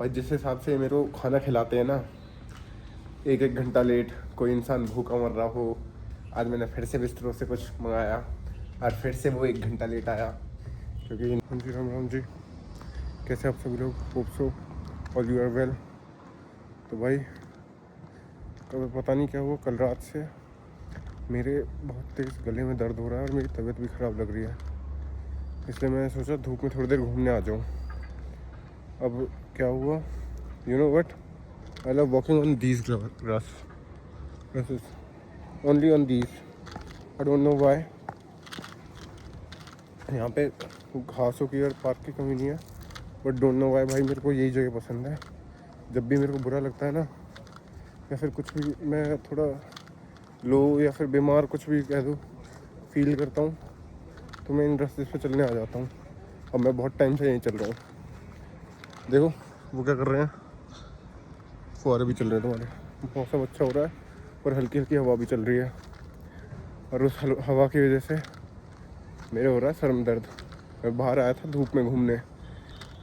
भाई जिस हिसाब से मेरे को खाना खिलाते हैं ना, एक एक घंटा लेट, कोई इंसान भूखा मर रहा हो। आज मैंने फिर से बिस्तरों से कुछ मंगाया और फिर से वो 1 घंटा लेट आया, क्योंकि हाँ जी, राम राम जी, कैसे आप सभी लोग? होप सो और यू आर वेल। तो भाई कभी पता नहीं क्या हुआ, कल रात से मेरे बहुत तेज़ गले में दर्द हो रहा है और मेरी तबीयत भी ख़राब लग रही है, इसलिए मैंने सोचा धूप में थोड़ी देर घूमने आ जाऊँ। अब क्या हुआ, you know what, I love walking on these grasses, only on these, I don't know why। यहाँ पे घासों की और पार्क की कमी नहीं है, बट डोंट नो वाई भाई मेरे को यही जगह पसंद है। जब भी मेरे को बुरा लगता है ना, या फिर कुछ भी मैं थोड़ा लो या फिर बीमार कुछ भी कह दूँ फील करता हूँ, तो मैं इन रास्ते पे चलने आ जाता हूँ। अब मैं बहुत टाइम से यहीं चल रहा हूँ। देखो वो क्या कर रहे हैं, फुहारे भी चल रहे हैं तुम्हारे। मौसम अच्छा हो रहा है और हल्की हल्की हवा भी चल रही है, और उस हवा की वजह से मेरे हो रहा है सर में दर्द। मैं बाहर आया था धूप में घूमने,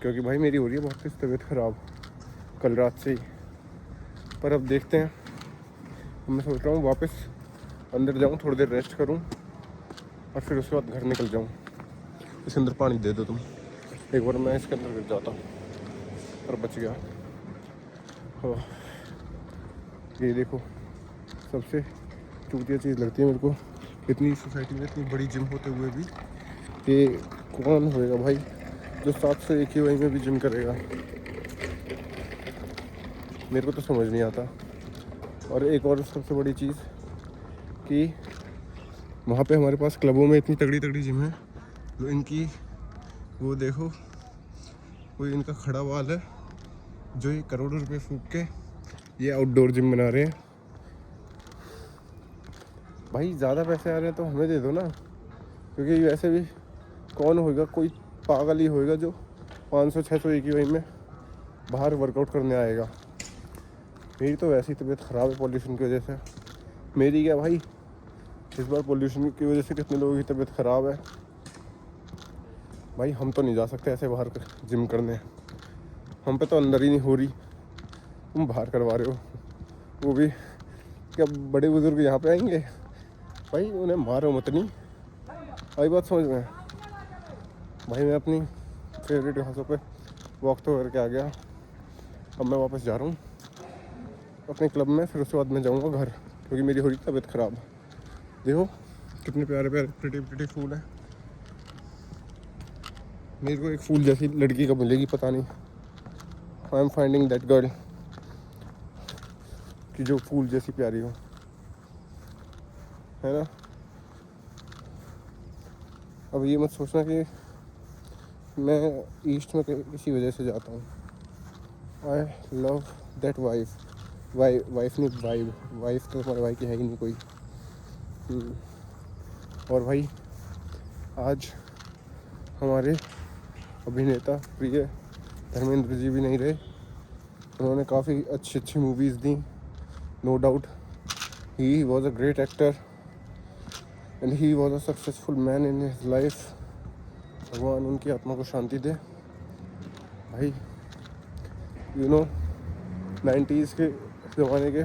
क्योंकि भाई मेरी हो रही है बहुत तेज़ तबीयत ख़राब कल रात से ही। पर अब देखते हैं, मैं सोच रहा हूँ वापस अंदर जाऊँ, थोड़ी देर रेस्ट करूँ और फिर उसके बाद घर निकल जाऊँ। इसके अंदर पानी दे दो तुम, एक बार मैं इसके अंदर गिर जाता और बच गया। हाँ ये देखो, सबसे चूतिया चीज़ लगती है मेरे को, इतनी सोसाइटी में इतनी बड़ी जिम होते हुए भी ये कौन होएगा भाई जो 700 एक ही वही में भी जिम करेगा, मेरे को तो समझ नहीं आता। और एक और सबसे बड़ी चीज़ कि वहाँ पे हमारे पास क्लबों में इतनी तगड़ी तगड़ी जिम है, तो इनकी वो देखो, कोई इनका खड़ा वाल है जो ये करोड़ों रुपए फूंक के ये आउटडोर जिम बना रहे हैं। भाई ज़्यादा पैसे आ रहे हैं तो हमें दे दो ना, क्योंकि वैसे भी कौन होएगा, कोई पागल ही होएगा जो 500-600 एक ही वही में बाहर वर्कआउट करने आएगा। मेरी तो वैसे ही तबीयत ख़राब है पॉल्यूशन की वजह से। मेरी क्या भाई, इस बार पॉल्यूशन की वजह से कितने लोगों की तबीयत ख़राब है। भाई हम तो नहीं जा सकते ऐसे बाहर जिम करने, हम पे तो अंदर ही नहीं हो रही, तुम बाहर करवा रहे हो। वो भी क्या बड़े बुजुर्ग यहाँ पे आएंगे? भाई उन्हें मारो मत, नहीं आई बात समझ में? भाई मैं अपनी फेवरेट घासों पे वॉक तो करके आ गया, अब मैं वापस जा रहा हूँ अपने क्लब में, फिर उसके बाद मैं जाऊँगा घर, क्योंकि मेरी हो रही तबीयत ख़राब। देखो कितने प्यारे प्यारे प्रिटी फूल हैं। मेरे को एक फूल जैसी लड़की कब मिलेगी पता नहीं। I am finding that girl कि जो फूल जैसी प्यारी हो, है ना। अब ये मत सोचना कि मैं ईस्ट में किसी वजह से जाता हूँ। आई लव दैट वाइफ नहीं वाइब, वाइफ तो हमारे भाई की है ही नहीं कोई। और भाई आज हमारे अभिनेता प्रिय धर्मेंद्र जी भी नहीं रहे, उन्होंने काफ़ी अच्छी अच्छी मूवीज़ दी, no doubt he was a great actor and he was a successful man in his life. भगवान उनकी आत्मा को शांति दे। भाई यू नो 90s के ज़माने के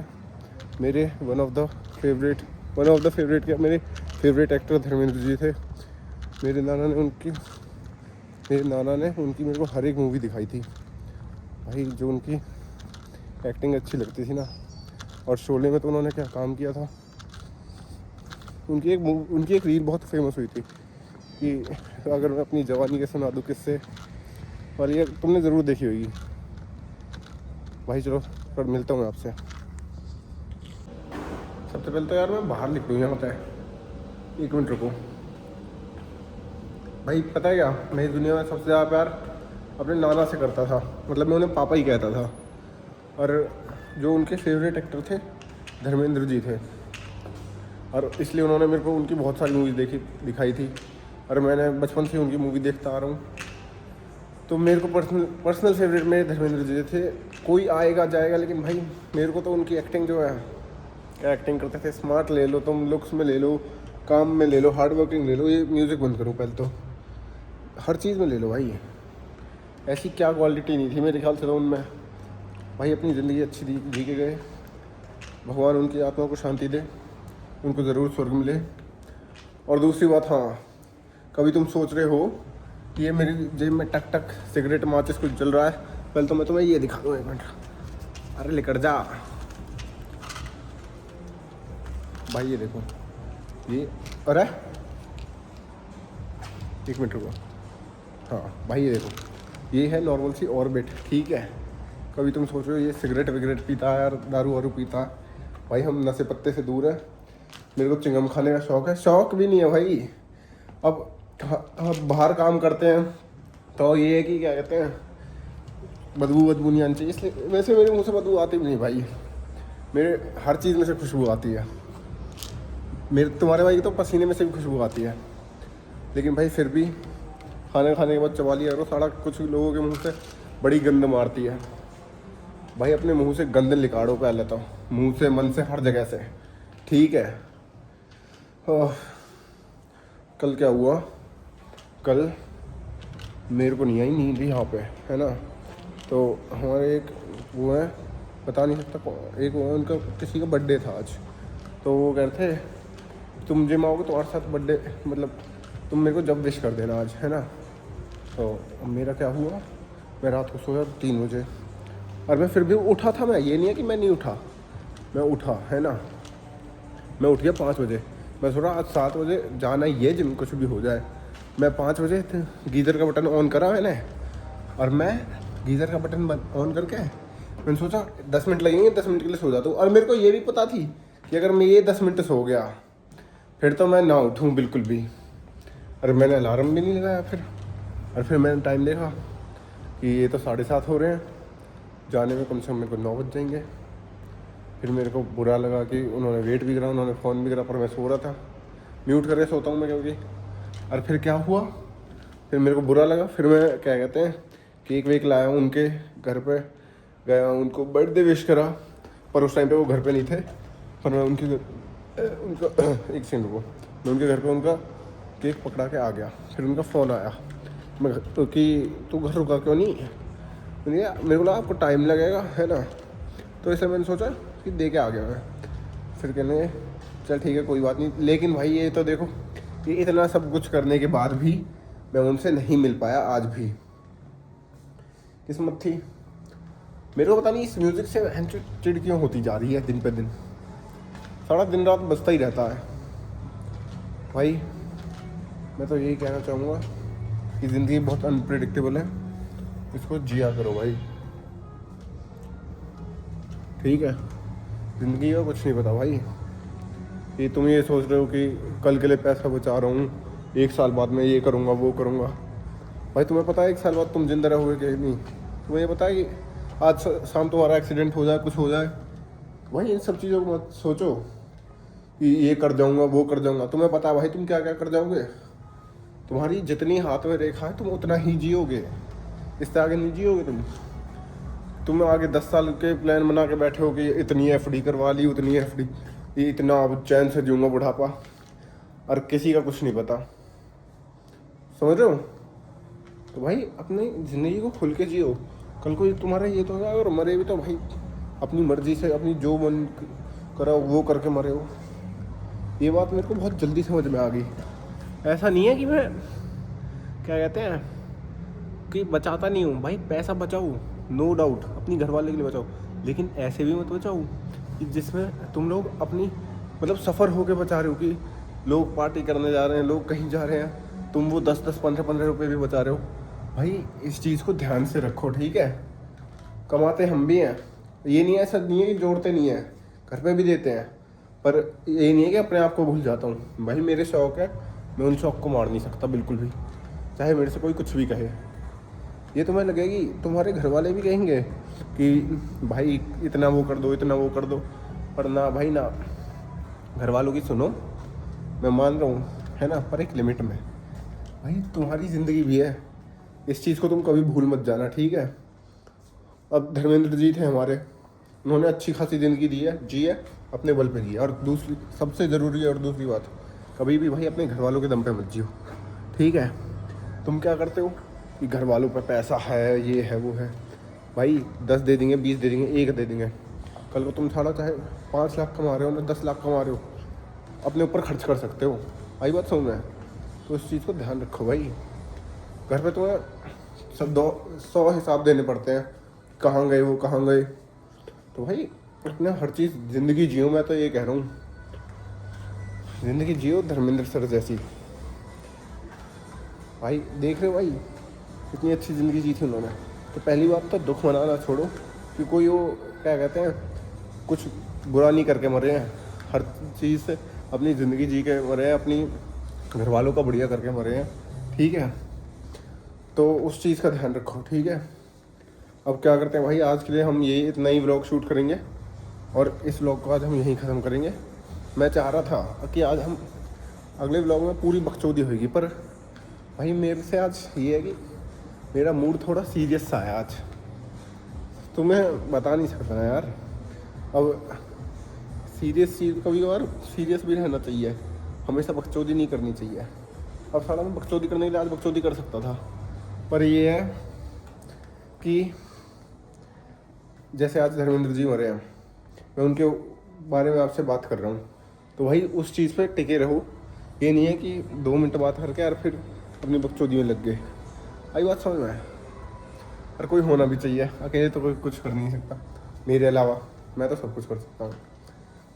मेरे वन ऑफ द फेवरेट क्या, मेरे फेवरेट एक्टर धर्मेंद्र जी थे। मेरे नाना ने उनकी मेरे को हर एक मूवी दिखाई थी भाई, जो उनकी एक्टिंग अच्छी लगती थी ना। और शोले में तो उन्होंने क्या काम किया था। उनकी एक रील बहुत फेमस हुई थी कि अगर मैं अपनी जवानी के सुना दूँ किससे, और ये तुमने ज़रूर देखी होगी भाई। चलो पर मिलता हूँ मैं आपसे। सबसे पहले तो यार मैं बाहर निकलूँ, यहाँ होता है, 1 मिनट रुको। भाई पता है क्या, मैं इस दुनिया में सबसे ज़्यादा प्यार अपने नाना से करता था, मतलब मैं उन्हें पापा ही कहता था। और जो उनके फेवरेट एक्टर थे धर्मेंद्र जी थे, और इसलिए उन्होंने मेरे को उनकी बहुत सारी मूवीज़ दिखाई थी, और मैंने बचपन से उनकी मूवी देखता आ रहा हूँ। तो मेरे को पर्सनल फेवरेट मेरे धर्मेंद्र जी थे। कोई आएगा जाएगा, लेकिन भाई मेरे को तो उनकी एक्टिंग जो है, क्या एक्टिंग करते थे। स्मार्ट ले लो तुम, लुक्स में ले लो, काम में ले लो, हार्ड वर्किंग ले लो, ये म्यूज़िक बंद करो पहले तो, हर चीज़ में ले लो भाई। ऐसी क्या क्वालिटी नहीं थी मेरे ख्याल से तो उनमें भाई अपनी ज़िंदगी अच्छी जी के गए, भगवान उनकी आत्मा को शांति दे, उनको ज़रूर स्वर्ग मिले। और दूसरी बात, हाँ, कभी तुम सोच रहे हो कि ये मेरी जेब में टक टक सिगरेट माचिस कुछ चल रहा है, पहले तो मैं तुम्हें ये दिखा दूँ, 1 मिनट। अरे लेकर जा भाई, ये देखो ये। अरे 1 मिनट रुको। हाँ भाई, ये देखो, ये है नॉर्मल सी ऑर्बिट, ठीक है। कभी तुम सोच रहे हो ये सिगरेट विगरेट पीता है यार, दारू वारू पीता है, भाई हम नशे पत्ते से दूर है। मेरे को चिंगम खाने का शौक़ है, शौक़ भी नहीं है भाई। अब हम बाहर काम करते हैं तो ये है कि क्या कहते हैं, बदबू नहीं आनी चाहिए, इसलिए वैसे मेरे मुँह से बदबू आती भी नहीं भाई, मेरे हर चीज़ में से खुशबू आती है। मेरे तुम्हारे भाई की तो पसीने में से भी खुशबू आती है, लेकिन भाई फिर भी खाने के बाद चबा लिया करो, सारा कुछ लोगों के मुंह से बड़ी गंद मारती है। भाई अपने मुंह से गंद निकालो पहले तो, मुंह से, मन से, हर जगह से, ठीक है। कल क्या हुआ, कल मेरे को नहीं आई नींद यहाँ पे, है ना। तो हमारे एक वो है, बता नहीं सकता, एक वो है, उनका किसी का बर्थडे था आज। तो वो कह रहे थे तुम जिम आओगे तुम्हारे साथ बर्थडे, मतलब तुम मेरे को जब विश कर देना आज, है ना। तो मेरा क्या हुआ, मैं रात को सोया 3 बजे, और मैं फिर भी उठा था। मैं, ये नहीं है कि मैं नहीं उठा, मैं उठा, है ना। मैं उठ गया 5 बजे, मैं सोचा आज 7 बजे जाना ही है जिम, कुछ भी हो जाए। मैं 5 बजे गीज़र का बटन ऑन करा मैंने, और मैं गीज़र का बटन ऑन करके मैंने सोचा 10 मिनट लगेंगे, 10 मिनट के लिए सो जाता हूँ। और मेरे को ये भी पता थी कि अगर मैं ये 10 मिनट सो गया फिर तो मैं ना उठूँ बिल्कुल भी। अरे मैंने अलार्म भी नहीं लगाया फिर, और फिर मैंने टाइम देखा कि ये तो 7:30 हो रहे हैं, जाने में कम से कम मेरे को 9 बज जाएंगे। फिर मेरे को बुरा लगा कि उन्होंने वेट भी करा, उन्होंने फ़ोन भी करा, पर मैं सो रहा था, म्यूट करके सोता हूँ मैं क्योंकि। और फिर क्या हुआ, फिर मेरे को बुरा लगा, फिर मैं क्या कहते हैं केक वेक लाया, उनके घर पे गया, उनको बर्थडे विश करा। पर उस टाइम पे वो घर पे नहीं थे, पर मैं उनका 1 सेकंड रुको, मैं उनके घर पे उनका केक पकड़ा के आ गया। फिर उनका फ़ोन आया मैं तो कि तू घर रुका क्यों नहीं, मेरे को लगा आपको टाइम लगेगा, है ना। तो इसलिए मैंने सोचा कि दे के आ गया मैं। फिर कहने चल ठीक है कोई बात नहीं। लेकिन भाई ये तो देखो, ये इतना सब कुछ करने के बाद भी मैं उनसे नहीं मिल पाया आज भी। किस्मत थी। मेरे को पता नहीं इस म्यूज़िक से चिड़ क्यों होती जा रही है दिन पे दिन, सारा दिन रात बजता ही रहता है। भाई मैं तो यही कहना चाहूँगा कि ज़िंदगी बहुत अनप्रेडिक्टेबल है, इसको जिया करो भाई, ठीक है। ज़िंदगी का कुछ नहीं पता भाई। ये तुम ये सोच रहे हो कि कल के लिए पैसा बचा रहा हूँ, 1 साल बाद मैं ये करूँगा वो करूँगा। भाई तुम्हें पता है 1 साल बाद तुम जिंदा रहोगे कि नहीं? तुम्हें ये पता है कि आज शाम तुम्हारा एक्सीडेंट हो जाए, कुछ हो जाए। भाई इन सब चीज़ों को मत सोचो कि ये कर जाऊँगा वो कर जाऊँगा। तुम्हें पता है भाई तुम क्या क्या कर जाओगे। तुम्हारी जितनी हाथ में रेखा है तुम उतना ही जियोगे, इससे आगे नहीं जियोगे तुम आगे 10 साल के प्लान बना के बैठे हो कि इतनी एफडी करवा ली, उतनी एफडी, ये इतना अब चैन से जीऊँगा बुढ़ापा, और किसी का कुछ नहीं पता, समझ रहे हो। तो भाई अपनी ज़िंदगी को खुल के जियो। कल को तुम्हारा ये तो होगा, अगर मरे भी तो भाई अपनी मर्ज़ी से, अपनी जो मन करा वो करके मरे हो। ये बात मेरे को बहुत जल्दी समझ में आ गई। ऐसा नहीं है कि मैं क्या कहते हैं कि बचाता नहीं हूँ भाई, पैसा बचाओ नो डाउट, अपनी घर वाले के लिए बचाओ, लेकिन ऐसे भी मत बचाओ कि जिसमें तुम लोग अपनी मतलब सफ़र होके बचा रहे हो कि लोग पार्टी करने जा रहे हैं, लोग कहीं जा रहे हैं, तुम वो 10-10, 15-15 रुपये भी बचा रहे हो। भाई इस चीज़ को ध्यान से रखो, ठीक है। कमाते हम भी हैं, ये नहीं है, ऐसा नहीं है कि जोड़ते नहीं हैं, घर पे भी देते हैं, पर ये नहीं है कि अपने आप को भूल जाता हूँ। भाई मेरे शौक़ है, मैं उन शौक़ को मार नहीं सकता बिल्कुल भी, चाहे मेरे से कोई कुछ भी कहे। ये तुम्हें लगेगी, तुम्हारे घर वाले भी कहेंगे कि भाई इतना वो कर दो, इतना वो कर दो, पर ना भाई ना, घर वालों की सुनो, मैं मान रहा हूँ, है ना, पर एक लिमिट में। भाई तुम्हारी ज़िंदगी भी है, इस चीज़ को तुम कभी भूल मत जाना, ठीक है। अब धर्मेंद्र जी थे हमारे, उन्होंने अच्छी खासी ज़िंदगी दी है, जी है, अपने बल पे जी है। और दूसरी सबसे ज़रूरी है, और दूसरी बात, कभी भी भाई अपने घर वालों के दम पे मत जियो, ठीक है। तुम क्या करते हो कि घर वालों पे पैसा है, ये है वो है, भाई 10 दे देंगे, 20 दे देंगे, 1 दे देंगे। कल को तुम साला चाहे 5 लाख कमा रहे हो ना 10 लाख कमा रहे हो, अपने ऊपर खर्च कर सकते हो। आई बात समझ में? तो इस चीज़ को ध्यान रखो भाई। घर पे तुम्हें सब 100 हिसाब देने पड़ते हैं, कहाँ गए वो, कहाँ गए। तो भाई अपने हर चीज़ ज़िंदगी जियो, मैं तो ये कह रहा हूँ, ज़िंदगी जियो धर्मेंद्र सर जैसी। भाई देख रहे हो भाई, इतनी अच्छी ज़िंदगी जी थी उन्होंने। तो पहली बात तो दुख मनाना छोड़ो कि कोई वो क्या कहते हैं, कुछ बुरा नहीं करके मरे हैं। हर चीज़ से अपनी ज़िंदगी जी के मरे हैं, अपनी घर वालों का बढ़िया करके मरे हैं, ठीक है। तो उस चीज़ का ध्यान रखो, ठीक है। अब क्या करते हैं भाई, आज के लिए हम ये इतना ही व्लॉग शूट करेंगे और इस व्लॉग को आज हम यहीं ख़त्म करेंगे। मैं चाह रहा था कि आज हम अगले व्लॉग में पूरी बकचोदी होगी, पर भाई मेरे से आज ये है कि मेरा मूड थोड़ा सीरियस सा है आज, तुम्हें बता नहीं सकता ना यार। अब सीरियस चीज़ कभी कभार सीरियस भी रहना चाहिए, हमेशा बकचोदी नहीं करनी चाहिए। अब साला मैं बकचोदी करने के लिए आज बकचोदी कर सकता था, पर ये है कि जैसे आज धर्मेंद्र जी मरे हैं, मैं उनके बारे में आपसे बात कर रहा हूँ, तो भाई उस चीज़ पे टिके रहो। ये नहीं है कि 2 मिनट बात करके यार फिर अपनी बकचोदी में लग गए। आई बात समझ में? और कोई होना भी चाहिए, अकेले तो कोई कुछ कर नहीं सकता मेरे अलावा, मैं तो सब कुछ कर सकता हूँ।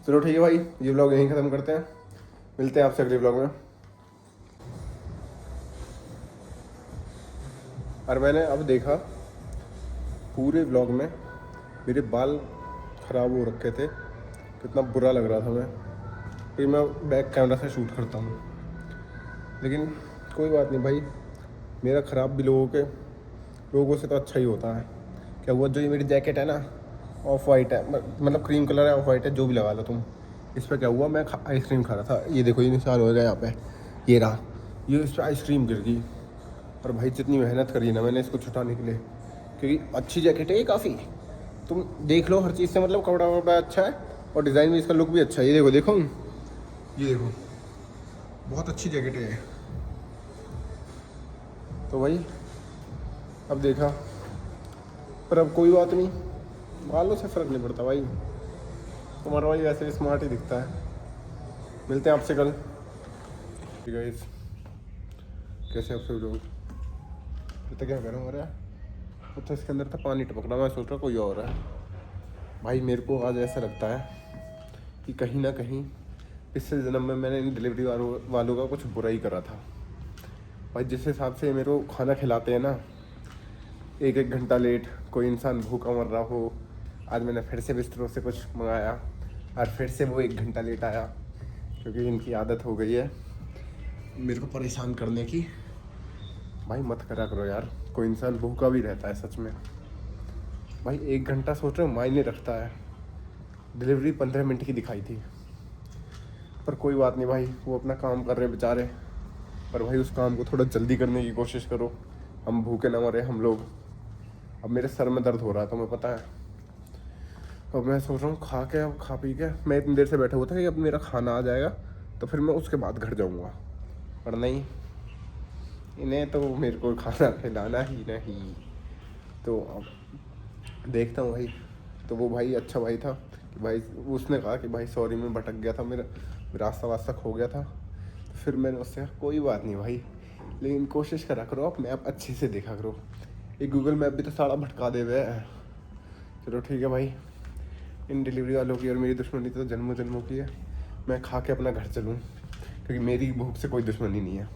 चलो ठीक है भाई, ये व्लॉग यहीं ख़त्म करते हैं, मिलते हैं आपसे अगले व्लॉग में। और मैंने अब देखा पूरे व्लॉग में मेरे बाल ख़राब हो रखे थे, कितना बुरा लग रहा था मैं कि मैं बैक कैमरा से शूट करता हूँ। लेकिन कोई बात नहीं भाई, मेरा ख़राब भी लोगों से तो अच्छा ही होता है। क्या हुआ, जो ये मेरी जैकेट है ना, ऑफ वाइट है, मतलब क्रीम कलर है, ऑफ वाइट है, जो भी लगा लो तुम। इस पर क्या हुआ, मैं आइसक्रीम खा रहा था, ये देखो ये निशान हो गया यहाँ पे, ये रहा, ये इस पर आइसक्रीम गिर गई। और भाई जितनी मेहनत करी ना मैंने इसको छुटाने के लिए, क्योंकि अच्छी जैकेट है ये काफ़ी, तुम देख लो हर चीज़ से, मतलब कपड़ा वपड़ा अच्छा है और डिज़ाइन भी इसका, लुक भी अच्छा है। ये देखो देखो, ये देखो बहुत अच्छी जैकेट है ये। तो भाई अब देखा, पर अब कोई बात नहीं, बालों से फ़र्क नहीं पड़ता भाई, तुम्हारा भाई वैसे भी स्मार्ट ही दिखता है। मिलते हैं आपसे कल, ठीक है। कैसे आप सभी लोग, तो क्या कह रहा हूँ, अरे तो इसके अंदर था पानी टपक रहा, मैं सोच रहा कोई और है। भाई मेरे को आज ऐसा लगता है कि कहीं ना कहीं पिछले जन्म में मैंने इन डिलीवरी वालों का कुछ बुरा ही करा था। भाई जिस हिसाब से मेरे को खाना खिलाते हैं ना, 1-1 घंटा लेट, कोई इंसान भूखा मर रहा हो, आज मैंने फिर से बिस्तरों से कुछ मंगाया और फिर से वो 1 घंटा लेट आया, क्योंकि इनकी आदत हो गई है मेरे को परेशान करने की। भाई मत करा करो यार, कोई इंसान भूखा भी रहता है सच में। भाई 1 घंटा सोच रहे हो मायने रखता है, डिलीवरी 15 मिनट की दिखाई थी, पर कोई बात नहीं भाई, वो अपना काम कर रहे बेचारे। पर भाई उस काम को थोड़ा जल्दी करने की कोशिश करो, हम भूखे ना मरे हम लोग। अब मेरे सर में दर्द हो रहा है तुम्हें पता है, अब मैं सोच रहा हूँ अब खा पी के, मैं इतनी देर से बैठा हुआ था कि अब मेरा खाना आ जाएगा तो फिर मैं उसके बाद घर जाऊँगा, पर नहीं, इन्हें तो मेरे को खाना खिलाना ही नहीं। तो अब देखता हूँ भाई। तो वो भाई अच्छा भाई था कि भाई उसने कहा कि भाई सॉरी मैं भटक गया था, मेरा रास्ता वास्ता खो गया था। तो फिर मैंने उससे कहा कोई बात नहीं भाई, लेकिन कोशिश करा करो आप मैप अच्छे से देखा करो, ये गूगल मैप भी तो सारा भटका दे हुए है। चलो ठीक है भाई, इन डिलीवरी वालों की और मेरी दुश्मनी तो जन्मों जन्मों की है। मैं खा के अपना घर चलूँ, क्योंकि मेरी भूख से कोई दुश्मनी नहीं है।